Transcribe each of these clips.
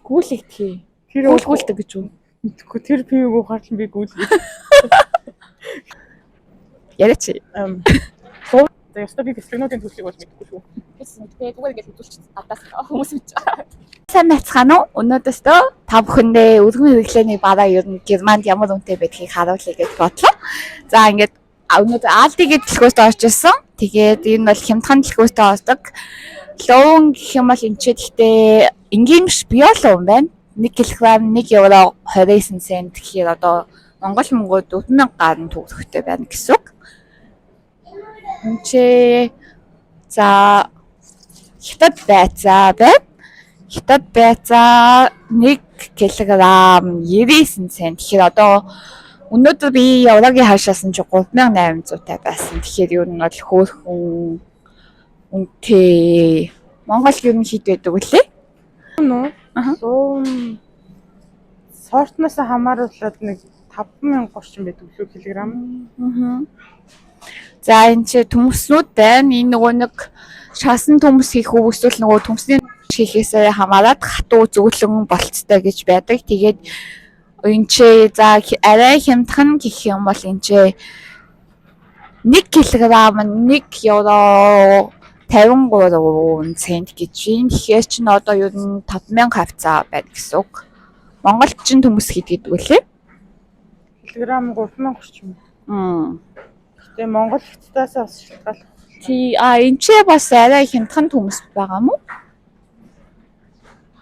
Гүйлэгдэхий. Тэр Гүйлгүүлдэг гэж үү? мэдхгүй тэр пивиг ухаарлан би гүйлгээ. Яриач. Ястаа би бэлтгэнүүдийн төлөвийг бол мэдгүй шүү. Тэгээд зүгээр ингэж үзүүлчих гадаас хүмүүс мэдж байгаа. Сайн байцгаана уу? Өнөөдөөсөө та бүхэндээ өргөн хэрэглээний бараа ер нь Германд ямар үнэтэй байдгийг харуулъя гэж бодлоо. За ингээд өнөөдөр Aldi-гийн дэлгүүрт орж ирсэн. Тэгээд энэ бол хямдхан дэлгүүрт ордог. Лоун гэх юм бол энэ ч гэхдээ энгийн биш биолон байна. 1 кг 1 евро 29 цент гэхээр одоо Монгол мөнгөөр 4000 гаруй төгрөгтэй байна гэсэн үг. Энд за хятад байцаа байна. Хятад байцаа 1 кг 99 цент. Тэгэхээр одоо өнөөдөр би еврогийн хашаасан чи 3800 тай байсан. Тэгэхээр ер нь бол хөөхөн үнэтэй. Монгол ер нь хэд байдаг вүлээ? Нөө. Сортноос хамааруулаад нэг 5030 байдаг лүү килограмм. За энэ чи төмөснүүд байна. Энэ нөгөө нэг шаасан төмөс хийх үү эсвэл нөгөө төмсний хийхээсээ хамаарат хатуу зөвлөн болцтой гэж байдаг. Тэгээд энэ чи за арай хямдхан гэх юм бол энэ чи 1 кг 1 евро 53 цент гэж байна. Тэгэхээр чинь одоо ер нь 5000 хавцаа байна гэсэн үг. Монголд чинь төмөс хийдэг үлээ. Килограмм 3030 юм. Тэгээ Монгол хятадаас бас шалтгаалах. Энэ ч бас арай хямдхан төмөс байгаа мó?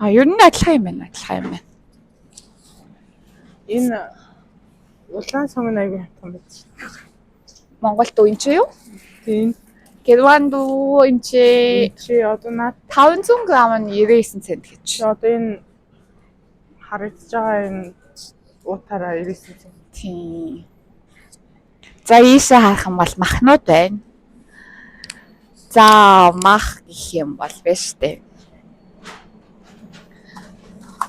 Ер нь адилхан юм байна, адилхан юм байна. Энэ улаан сонгон аягүй хямдхан байдаг. Монголд уу энэ ч юу? Тийм. Германд уу энэ чи одоо наад 500 г нь 99 цент гэж. Одоо энэ харагдаж байгаа энэ уутаараа 99 цент. Тийм. За ийшээ харах юм бол махнууд байна. За мах гэх юм бол биш үү?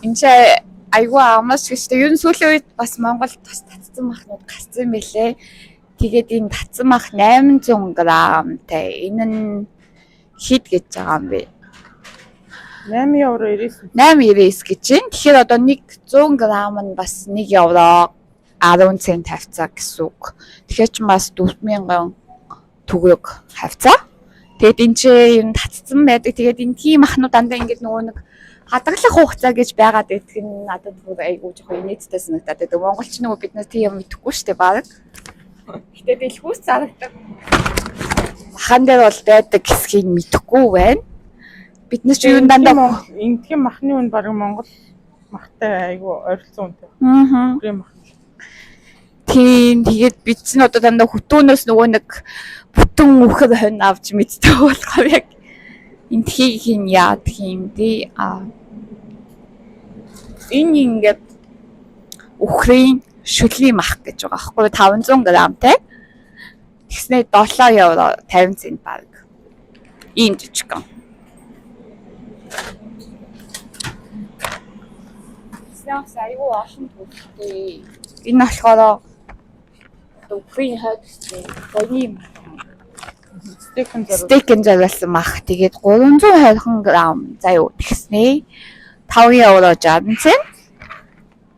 Энд чи айгүй амаас гэжтэй. Ер нь сүүлийн үед бас Монголд бас татсан махнууд гарсан байлээ. Тэгээд энэ татсан мах 800 г-тай. Энэ нь хэд гэж байгаа юм бэ? 8 евро 99. 8.99 гэж байна. Тэгэхээр одоо 100 г нь бас 1 евро 10 цент хавцаа гэсэн үг. Тэгэхээр ч бас 4000 төгрөг хавцаа. Тэгээд энэ чи юм татцсан байдаг. Тэгээд энэ тийм махнууд дандаа ингэж нөгөө нэг хадгалах хугацаа гэж байгаад байдаг нь надад бүр айгүй жоохон инээдтэй санагдаад байдаг. Монголч нөгөө бид нар тийм мэдэхгүй шүү дээ баг. Гэтэ дэлгүүрс зарагддаг. Махан дээр бол байдаг хэсгийг мэдэхгүй байна. Бид нар ч юу дандаа энтгийн махны үн баг Монгол махтай айгүй ойролцоо үнэтэй. Бүрийн мах. Тийм тэгээд бид ч одоо дандаа хөтөөнөөс нөгөө нэг бүтэн үхэр хонь авч мэддэг болохоор яг энтхийг хин яад юм дээ. Энэ ингээд үхрийн шүлийн мах гэж байгаа аахгүй 500 г-тай. Тэгснээр 7 евро 50 цент баг. Ийм жижигхан. Яах айгүй олон төгсдөө. Энэ болохоор үхрийн хойд гоё стейкэн зориулсан мах. Тэгээд 320 г заа юу тэгснээ 5 евро 60 цент.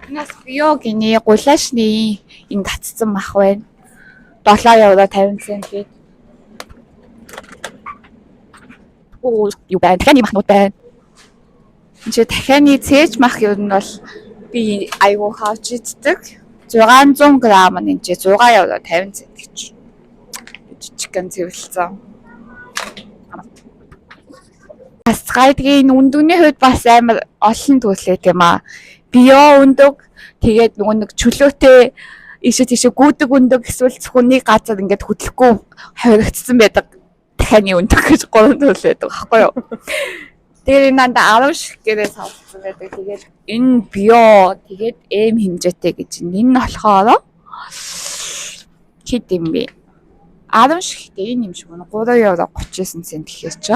Нас биогины гулашны энэ татцсан мах байна. 7 евро 50 цент гээд. Юу байна? Дахианы махнууд байна. Энд дахианы цээж мах юу нь бол би айгүй хавч иддэг. 600 г нь энэ 6 евро 50 цент гэж. Жижигхэн цэвэрлсэн. Бас гайдгийн үндүний хувьд бас амар олон төрлөө тийм аа. Био өндөг тэгээд нөгөө нэг чөлөөтэй ийшээ тийшээ гүдэг өндөг эсвэл зөвхөн нэг газар ингээд хөдлөхгүй хоригдсан байдаг дахианы өндөг гэж 3 төрөл байдаг аахгүй юу. Тэгээд энэ дандаа 10 шиг гэрээ савлцсан байдаг. Тэгээд энэ био тэгээд эм хэмжээтэй гэж энэ нь болохоор хэд юм бэ? 10 шигтэй энэ юм шиг байна. 3 евро 39 цент гэхээр чи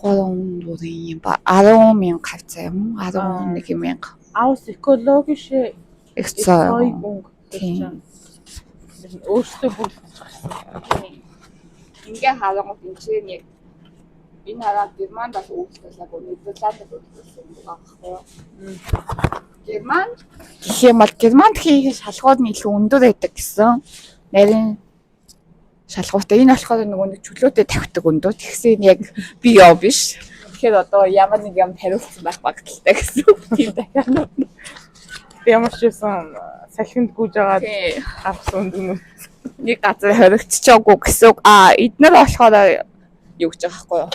3 юм ба 10,000 хавцаа юм. 11,000. Aus ökologische Erzeugung. Өөртөө бүр ингээ хаалгууд энэ чинь Энэ хараа Германд бол үйлдэлээгүй Нидерландд үйлдэлсэн юм байна. Герман гэх юм бол Германд хийх шалгууд нь илүү өндөр байдаг гэсэн. Нарийн шалгуутай энэ болохоор нөгөө нэг чөлөөтэй тавьдаг өндөр. Тэгсэн яг би яв биш. Тэгэхээр одоо ямар нэг юм хариулсан байх багталтай гэсэн үг тийм дахиад. Ямар ч байсан салхинд гүйж байгаа авсан дүнүүд нэг газар хоригдчихаагүй гэсэн үг. Эднэр болохоор юу гэж байгаа байхгүй юу?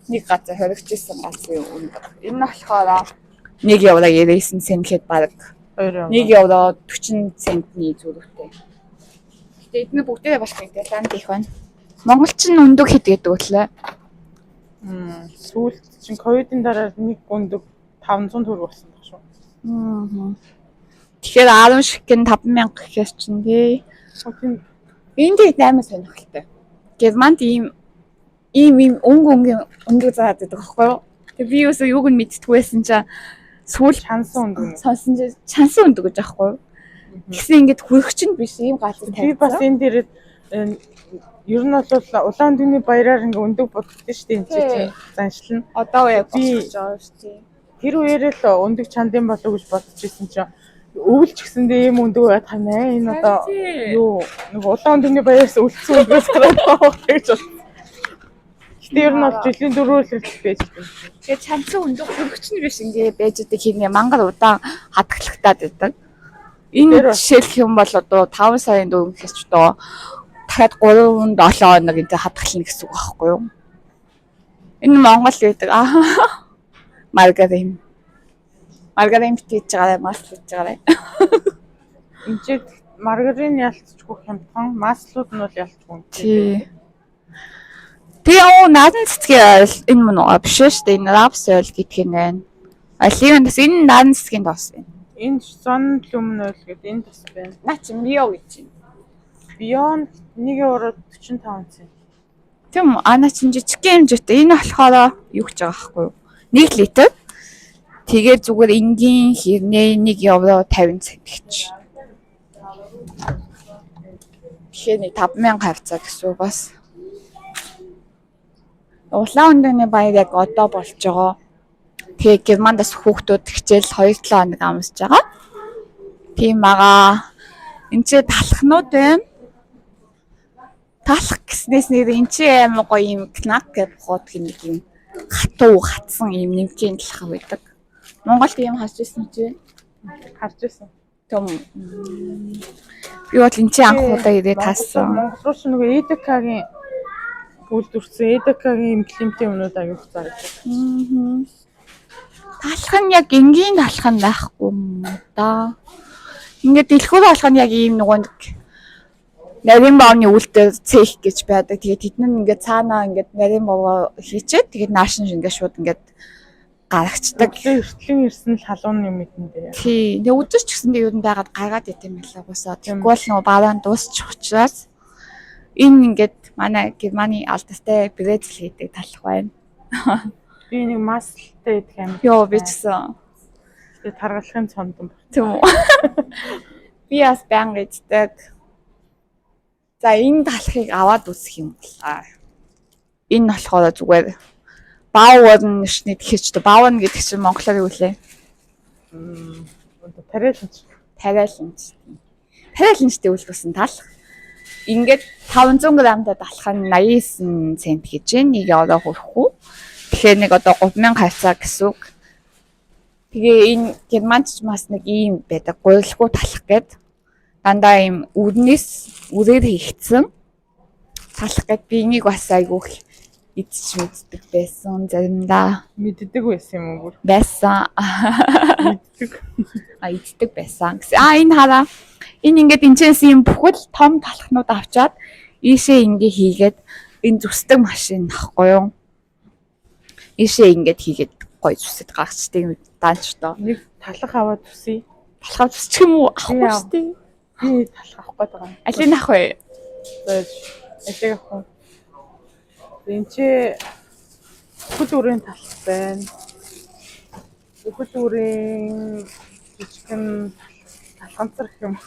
Нэг газар хоригдчихсан газрын өндөр. Энэ нь болохоор 1 евро 99 цент гэхэд баг 1 евро 40 центний зүрхтэй. Гэтэ эдгээр бүгдээ болох Нидерланд их байна. Монголч нь өндөг хэд гэдэг үлээ. Сүүлд чинь ковидын дараа нэг өндөг 500 төгрөг болсон баг шүү. Тэгэхээр 10 шигэн 5,000 гэхээс чинь тий. Энд их 8 сонирхолтой. Германд ийм өндөг заадаг байхгүй юу? Тэг би юусоо юуг нь мэдтгүй байсан чинь сүүл Чансан өндөг. сонсон чинь чансан өндөг гэж аахгүй юу? Тэгсэн ингээд хүрэх чинь биш ийм газар тавьсан. Би бас энэ дээр ер нь бол улаан дүүний баяраар ингээ өндөг боддог шүү дээ энэ чинь заншлна. Одоо яг би болж байгаа шүү дээ. Тэр үеэр л өндөг чандын болов гэж бодож ирсэн чинь өвлж гисэндээ ийм өндөг байх юм аа. Энэ одоо юу нэг улаан дүүний баяраас өлцсөн өндгөөс гараад байгаа гэж байна. Гэтэ ер нь бол жилийн 4 л хэрэглэж байж байгаа. Тэгээ чансан өндөг хүрэх чинь биш ингээ байж байгаа хэрнээ мангар удаан хатгалагдаад байдаг. Энэ жишээлх юм бол одоо 5 сарын дөрөв гэхээс ч одоо дахиад 3-7 хоног энэ хатгална гэсэн үг байхгүй юу? Энэ Монгол гэдэг маргарин. Маргарин битэж байгаа мас хийж байгаа. Энд чинь маргарин ялцчихгүй хямдхан, маслууд нь бол ялцгүй. Тий. Тэгээ наадан цэцгээ энэ мөн уу биш шүү дээ. Энэ рапс ойл гэдг нь байна. Аливанс энэ наадан цэцгийн тоос байна. Энэ сон люмн ойл гэдэг энэ тос байна. Наа чи био гэж байна. Beyond 1 евро 45 цент. Тийм ана чин жижиг хэмжээтэй. Энэ болохоор юу гэж байгаа байхгүй юу? 1 литр. Тэгээд зүгээр энгийн хэрнээ 1 евро 50 цент гэж. Тэгэхээр 5,000 хавцаа гэсэн бас. Улаан өндөгний баяр яг одоо болж байгаа. Тэгээ Германдас хүүхдүүд хичээл 2-7 хоног амсаж байгаа. Тийм байгаа. Энд чи талхнууд байна. Талх гэснээс нэр эн чи амар гоё юм кнак гэж бохоод нэг юм хатуу хатсан юм нэмгийн талх байдаг. Монголд ийм харж ирсэн чи Харж ирсэн. Том би бол эн чи анх удаа ирээд таасан. Монгол руу ч нөгөө EDK-гийн үйлдвэрсэн EDK-гийн имплементийн өмнөд аяг зарж байна. Талх нь яг энгийн талх нь байхгүй юм да. Ингээд дэлгүүр болох нь яг ийм нөгөө нарийн бааны үлдээ цех гэж байдаг. Тэгээд тэд нь ингээд цаанаа ингээд нарийн баваа хийчээд тэгээд нааш нь ингээд шууд ингээд гаргацдаг. Эртлийн ирсэн л халуун юм мэдэн дээр. Тий. Тэгээ үдэрч гэсэндээ юу нэгээд гаргаад идэм байлаа гусаа. Тэгвэл нөгөө бараан дуусчих учраас энэ ингээд манай Германы алдастай Брезил гэдэг талх байна. Би нэг маслтай идэх юм. Йоо би ч гэсэн. Тэгээд таргалахын цондон баг. Тийм үү. Би бас байнга иддэг. За энэ талхыг аваад үзэх юм болаа. Энэ болохоор зүгээр баавн шний тэгэхээр ч баавн гэдэг чинь монголоор юу лээ? Тариаланч. Тариаланчтэй үйлдвэрсэн талх. Ингээд 500 грамтай талх нь 89 цент гэж байна. Нэг евро хүрэхгүй. Тэгэхээр нэг одоо 3,000 хавцаа гэсэн үг. Тэгээ энэ Германд ч бас нэг ийм байдаг. Гуйлахгүй талх гэдэг. Дандаа ийм үрээр хийгдсэн талх гэдэг. Би энийг бас айгүйх идчих мэддэг байсан заримдаа. Мэддэг байсан юм уу? Байсан. Мэддэг. Иддэг байсан. Энэ хараа. Энэ ингээд энэчээс юм бүхэл том талхнууд авчаад ийшээ ингээ хийгээд энэ зүсдэг машин нахгүй юу? Ийшээ ингээд хийгээд гоё зүсэд гаргацдаг даанчтаа. Нэг талах аваад зүсэе. Талхаа зүсчих юм уу? Ахгүй шүү дээ. Би талах авах гээд байгаа. Алин ах вэ? Алиг авах уу? Энд чи бүхэл үрийн талх байна. Бүхэл үрийн жижигхэн талханцар юм.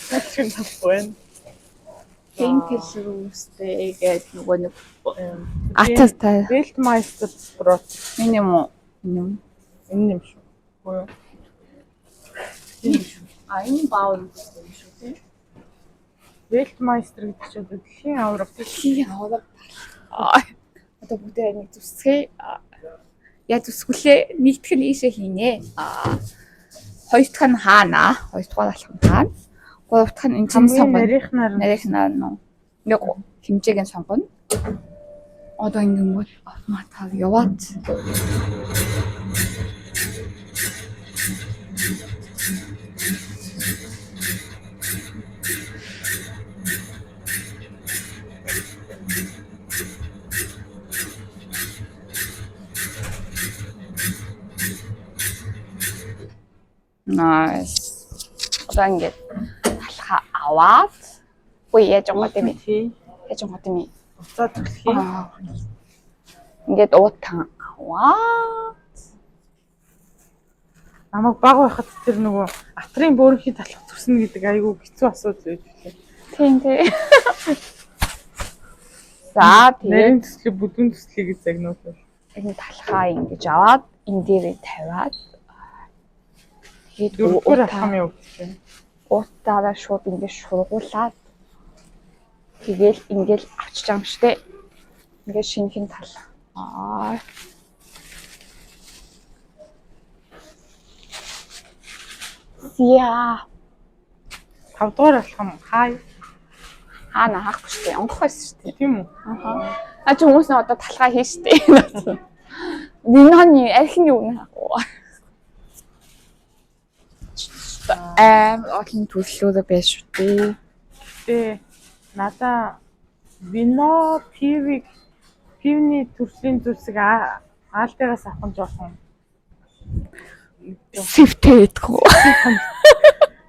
Жижигхэн талх байна. Henkel Roosтэй гэдэг нөгөө нэг атастай Weltmeister Brot энэ юм уу? энэ юм шүү. Үгүй юу? Энэ баун юм шүү тий. Weltmeister гэдэг чинь дэлхийн авраг. Одоо бүгдээ нэг зүсгээ. Яа зүсгэлээ нэгтгэх нь ийшээ хийнэ. Хоёр дахь нь хаана? Хоёр дахь алхам хаана? Гурав дахь нь энэ сонгоно. Нарийнхнаар нь нэг хэмжээг нь сонгоно. Одоо ингэнгүүт автоматар яваад. Nice. Одоо ингээд алхаа аваад үгүй яаж байгаа юм бэ? Яаж байгаа юм бэ? Уцаа төлхий. Ингээд уутан аваад намайг баг байхад тэр нөгөө атрын бөөрийнхий талах зүснэ гэдэг айгүй хэцүү асуудал байж байна. Тийм. За нэрийн төслийг бүдүүн төслийг загнуулвал энэ талхаа ингэж аваад энэ дээрээ тавиад тэгээд дөрөвдүгээр алхам явуулчихсан. Уутаараа шууд ингэж шургуулад тэгээл ингээл авчиж байгаа юм штэ. Ингээд шинхэн тал. Яа. 5 дугаар алхам хаана хаахгүй штэ. Онгох байсан штэ. Тийм үү? А чи хүмүүс нь одоо талхаа хийн штэ. Ниноны архин юу нэ хаа. Олон төрлөөрөө байж шүү дээ. Тэ надаа вино пивний төрлийн зүйлсийг аалтайгаас авах нь жоохон сэвтэй гэдэггүй.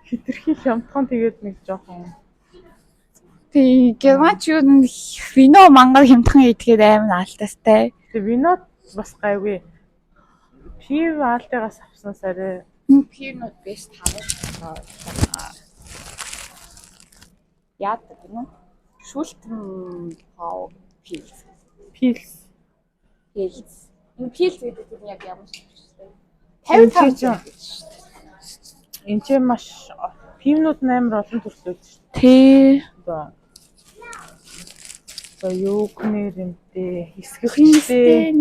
хитрхи хямдхан тэгээд нэг жоохон тий германч юу вино мангар хямдхан идгээд амар аалтайстай. Тэг вино бас гайгүй. Пив аалтайгаас авснаас арай пивнууд биш таваа. Яадаг гэнэ? Шүүлтэн пау пилс. Энэ пилс гэдэг нь яг ямар ч юм. 50 энэ ч маш пивнууд амар олон төрлөө шүү. Тий. За юу гэнэр юмтэй хэсгэгчтэй.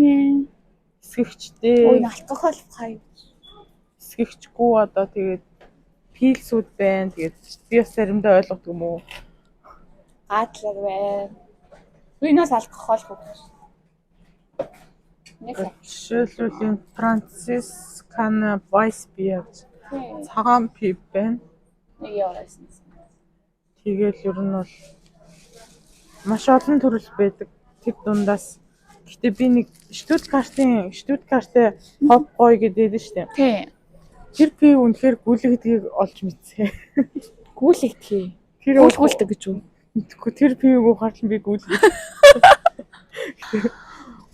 Ой алкогол хай. Хэсгэгчгүй одоо тэгээд пилсүүд байна. Тэгээд би бас заримдаа ойлгодог юм уу? Атлер байна. Винос алкогол хөө. Жишээлбэл энэ Францискан Вайс биер цагаан пив байна. Нэг яваасан. Тэгэл ер нь бол маш олон төрөл байдаг. Тэр дундаас гэтээ би нэг Штутгартэй хоп гой гэдэг нь шүү дээ. Тий. Тэр пив үнэхээр гүлэгдгийг олж мэдсэн. Гүлэгдхий. Тэр гүлгүүлдэг гэж үү? Мэдхгүй тэр пивийг ухаар л би гүлгэж.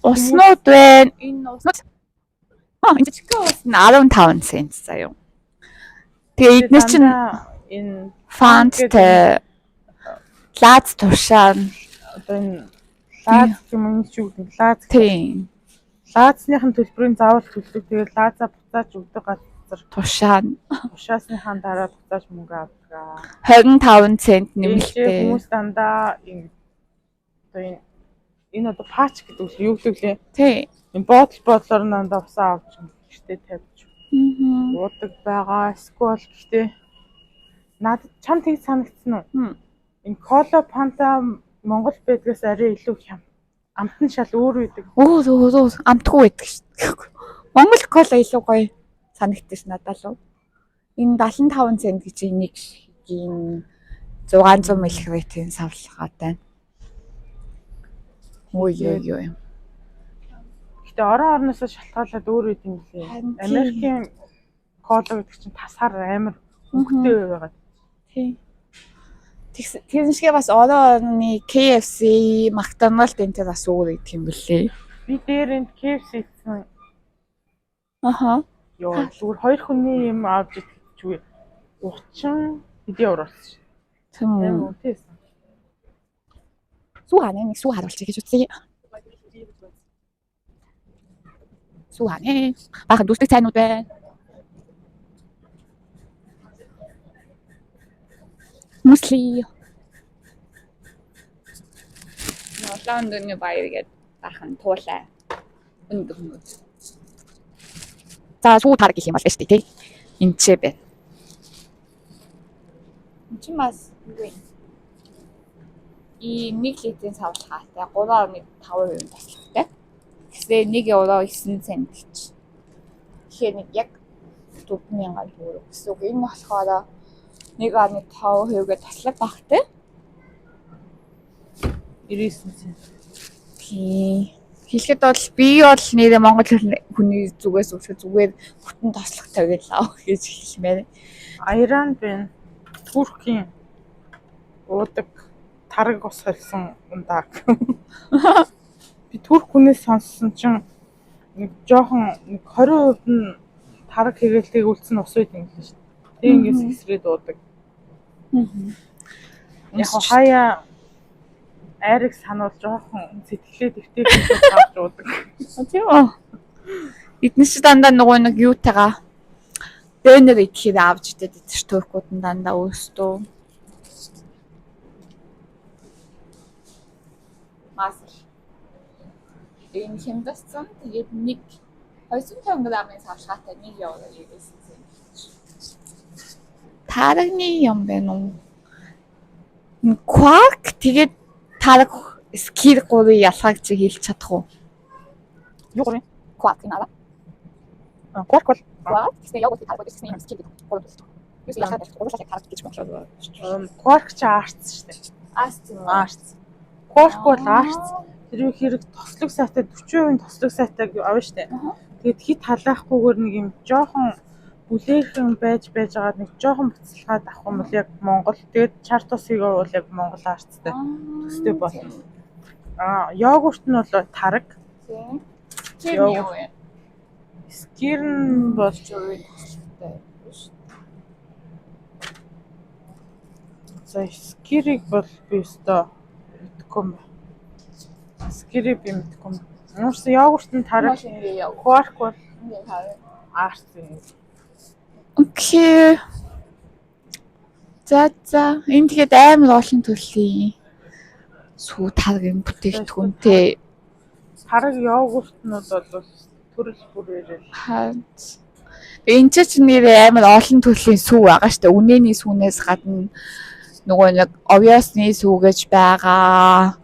Уснууд байна. Энэ уснууд. Энэ чихээ ус нь 15 цент заяа. Тэгээ эдгээр чинь энэ фанттэй лац тушаан одоо энэ лац юм шүү дээ. Лац. Тийм. Лаацныхын төлбөрийн заавал төлдөг. Тэгээд лаацаа буцааж өгдөг газар тушаан. Тушаасныхаа дараа буцааж мөнгө авдаг. 25 цент нэмэлттэй. Хүмүүс дандаа одоо энэ одоо пач гэдэг үг юу гэдэг лээ. Тий. Энэ бодлоор дандаа усаа авч гэртээ тавьж. Уудаг байгаа. Эсвэл гэхдээ надад чам тэг санагдсан уу? Энэ кола фанта Монгол байдгаас арай илүү хям. Амтны шал өөр үйдэг. Өө амтгүй байдаг шүү. Монгол кола илүү гоё санагдчих надад л. Энэ 75 цент гэж энийг ийн 600 мл-ийн савлгаад байна. Ой. Гэтэ орноосоо шалтгаалаад өөр үйд юм лээ. Америкийн кола гэдэг чинь тасаар амар хөнгөтэй байгаад. Тий. Тэр шиг бас орны KFC, McDonald's энэ бас өөр гэдэг юм бэлээ. Би дээр энэ KFC гэсэн. Аха. Йоо, зүгээр хоёр хүний юм авч идчихвээ. 30 хэдийн евро болсон шүү. Тийм. Амар үнэтэйсэн. Сүү ханаа нэг сүү харуулчих гэж үзье. Сүү ханаа. Баахан дүрсдэг цайнууд байна. Мусли. Ноолон дөрний баяр гэдэг баахан туулаа. Өндөр. За сүү тар гэх юм бол шүү дээ тий. Энчээ байна. Энд чинь бас юу вэ? И 1 литрийн савлгаатай 3.5% таслахтай. Тэгсээ 1 евро 9 цент гэж. Тэгэхээр нэг яг 4,000 төгрөг гэсэн үг. Энэ болохоор 1.5%-гээ таслах багтай. 99 цент. Тий. Хэлэхэд бол би бол нэрээ монгол хүний зүгээс үсэх зүгээр бүтэн тослохтой гэж лав гэж хэлмээр. Айран байна. Туркийн уудаг тараг ус хэлсэн ундаг. Би турк хүнээс сонссон чинь нэг жоохон 20% нь тараг хэрэглэдэг үлдсэн ус үйд юм л шүү дээ. Тэг ингээс эсрээд уудаг. Яг хаяа айрыг сануул жоохон сэтгэлээ дэвтэрч тааж уудаг. Тийм үү. Эднээс дандаа нөгөө нэг юутайгаа дэнер идэхээр авч идээд идэж туркууд нь дандаа өөрсдөө. Масл. Энэ хэмжсэн тэгээд 250 грамын савшаатай 1 евро ирсэн. Тарагны юм байна уу? Quark тэгээд тараг скир 3 ялгааг чи хэлж чадах уу? Юу гэрээ? Quark наа. Quark бол Тэгсэн яг үгүй тараг гэсэн юм скир 3 хэлдэг. Юу ялгааг гурлах тараг гэж болоод. Quark ч арц шүү дээ. Арц. Quark бол арц. Тэр хэрэг тослог сайтай 40% тослог сайтай авна штэ. Тэгээд хит халаахгүйгээр нэг юм жоохон бүлэхэн байж байгаад нэг жоохон буцалгаад авах юм бол яг Монгол. Тэгээд чартусыг бол яг Монгол арцтай төстэй болно. Йогурт нь бол тараг. Тийм. Йогурт. Скир нь бол зөвхөн тослогтой шүү дээ. За скирийг бол би өстой мэдгүй юм. Скирийг би мэдгүй юм. Уус йогурт нь тараг. Quark бол арц юм. Окей. За энэ тэгээд амар олон төрлийн сүү таргын бүтээгдэхүүнтэй. Тараг йогурт нь бол төрөл бүрээр. Энд чинь нэрээ амар олон төрлийн сүү байгаа штэ. Үнэний сүүнээс гадна нөгөө нэг овёсны сүү гэж байгаа.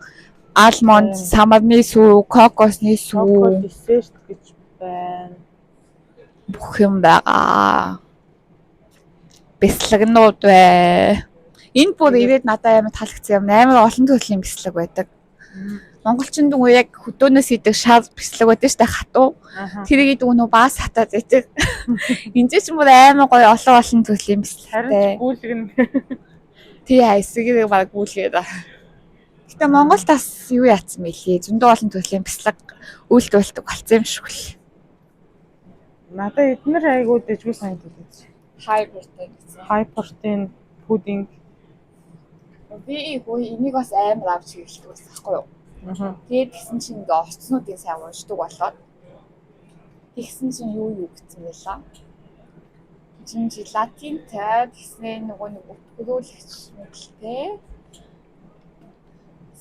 Алмонд, самарны сүү, кокосны сүү, десерт гэж байна. Бүх юм байгаа. Бяцлагнууд бай. Энд бүр ирээд надад амар таалагдсан юм. Амар олон төрлийн бяцлаг байдаг. Монголчууд нөгөө яг хөдөөнөөс идэг шар бяцлаг байдаг штэ хатуу. Тэрийг идэг нөгөө баас хатаад байдаг. Энд ч бүр амар гоё олон төрлийн бяцлагтай. Харин гүйлгэн. Тий хайсгийг баг гүйлгээд. Гэтэ Монголд бас юу яатсан мэлээ. Зөндөө олон төрлийн бяцлаг үйлдвэрлэдэг болсон юм шиг л. Надад эднэр айгуу дэжгүй санагдав. High protein пудинг. Би энийг бас амар авч хэрэглэдэг байсан байхгүй юу? Тэгээд тэгсэн чинь ингээ орцнуудын сайн уншдаг болоод тэгсэн чинь юу гэсэн байлаа. Чин желатинтай тэгснээ нөгөө нэг өтгөрүүлэгч мэдлээ.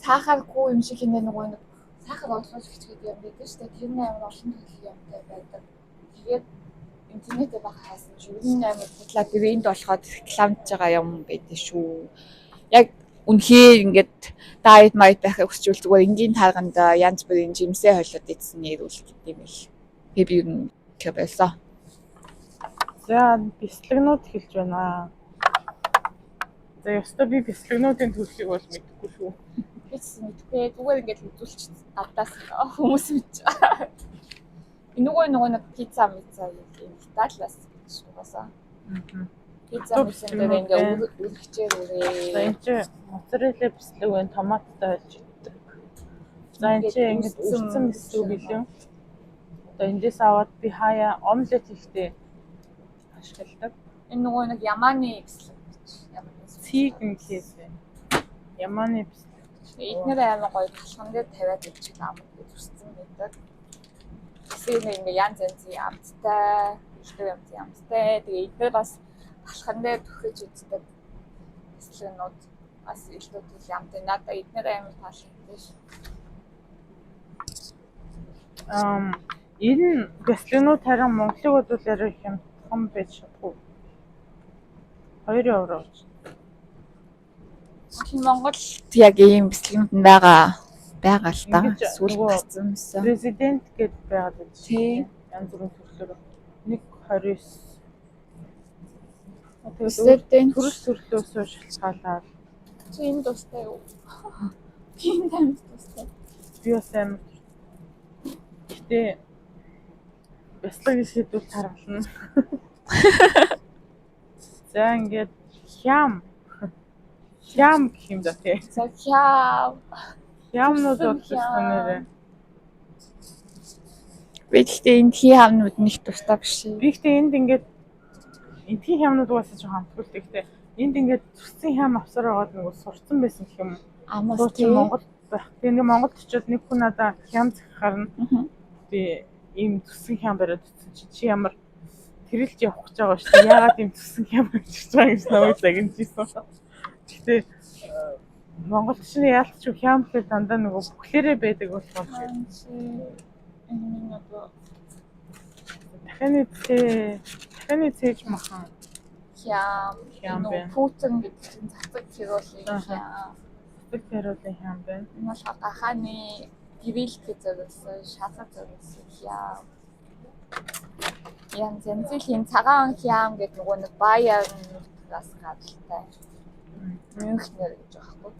Сахаргүй юм шиг хинэ нөгөө нэг сахар орлуулагч гэдэг юм байдаг шүү дээ. Тэр нь амар олон төрлийн юмтай байдаг. Тэгээд интернетээр багахаас чинь энэ амар бодлоо тэр энд болоход рекламж байгаа юм байдаг шүү. Яг үнхээр ингээд дайет майт байхыг хүсчүүл зүгээр энгийн тарганд янз бүрийн жимсээ холиод идсэн нэрүүл гэдэг юм л. Би юу гэх байсан. За бяцлагнууд хэлж байна. За ёстой би бяцлагнуудын төрлийг бол мэдэхгүй шүү. Мэдгүй зүгээр ингээд үзүүлчих гадаас хүмүүс мэдж байгаа. Нөгөө нэг пицца юм Италиас гэж угаасаа. Пицца дээр ингээд үргэлжээр үрээ. За энэ чинь моцарелла бяцлаг байна, томаттай болж иддэг. За энэ чинь ингээд үрцэн бяцлаг билүү. Одоо эндээс аваад би хаяа омлет хийхдээ ашигладаг. Энэ нөгөө нэг ямааны бяцлаг гэж. Циг юм хийсэн. Ямааны бяцлаг гэж. Эднэр аймаг гоё талхан дээр тавиад ичиг ам гэж үссэн байдаг. Эсвэл ингээ янз янзын амттай, илтгэв амтын амттай. Тэгээ эднэр бас талхан дээр төхөж үздэг. Эслэнүүд бас илүү төрлийн амт. Надад эднэр аймаг таалагддаг ш. Энэ гастринууд харин Монголыг бодвол ярих юм том байж чадахгүй. 2 евро. Монголд яг ийм бэлтгэнүүд нь байгаа л та. Ингэж Сүүл нөгөө гацсан юмсан. Президент гэдээ байгаад байж. Тий. Янз бүрийн төрлөөр 1.29. Президент Төрөл төрлөөсөө шалтгаалаад чи энэ тустай юу? Тийм тань тустай. би бас амар. Гэтэ бяцлагын шийдвэр таргална. За ингээд хям гэх юм да тий. За Хямнууд болчихсон нэрээ. би гэхдээ энэ хий хамнууд нэг тустай биш. Би гэхдээ энд ингээд эдгийн хямнууд угаасаа жоохон хамтгүй л гэхдээ энд ингээд зүссэн хям авсаар байгаад нэг сурцсан байсан гэх юм. Амаас Чи Монгол байх. Тэгээ Монголд очиод нэг хүн надаа хям захихаар нь би ийм зүссэн хям бариад утсан чи ямар тэрэлж явах гэж байгаа шүү дээ. Яагаад ийм зүссэн хям авчих гэж байгаа гэж намайг загинжсэн. Гэхдээ Монголд чинь яалт ч хям гэхээр дандаа нөгөө бүхлээрээ байдаг болохоор дахины цээж махан хям Путин гэдэг чинь цацаг хэрүүлээ хям. цацаг хэрүүлээ хям байна. Энэ бол гахааны гэрэлт зориулсан шалгах зориулсан хям. Янз янзын цагаан хям гэдэг нөгөө нэг баяр нутгаас гадалтай. Мюнхнер гэж байхгүй.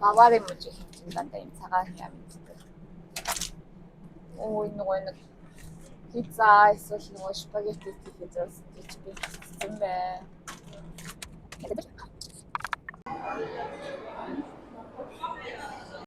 Баварын мужиг чинь дандаа юм цагаан хям гэдэг. Нөгөө нэг пицца эсвэл нөгөө спагетти гэж би хэлсэн байна.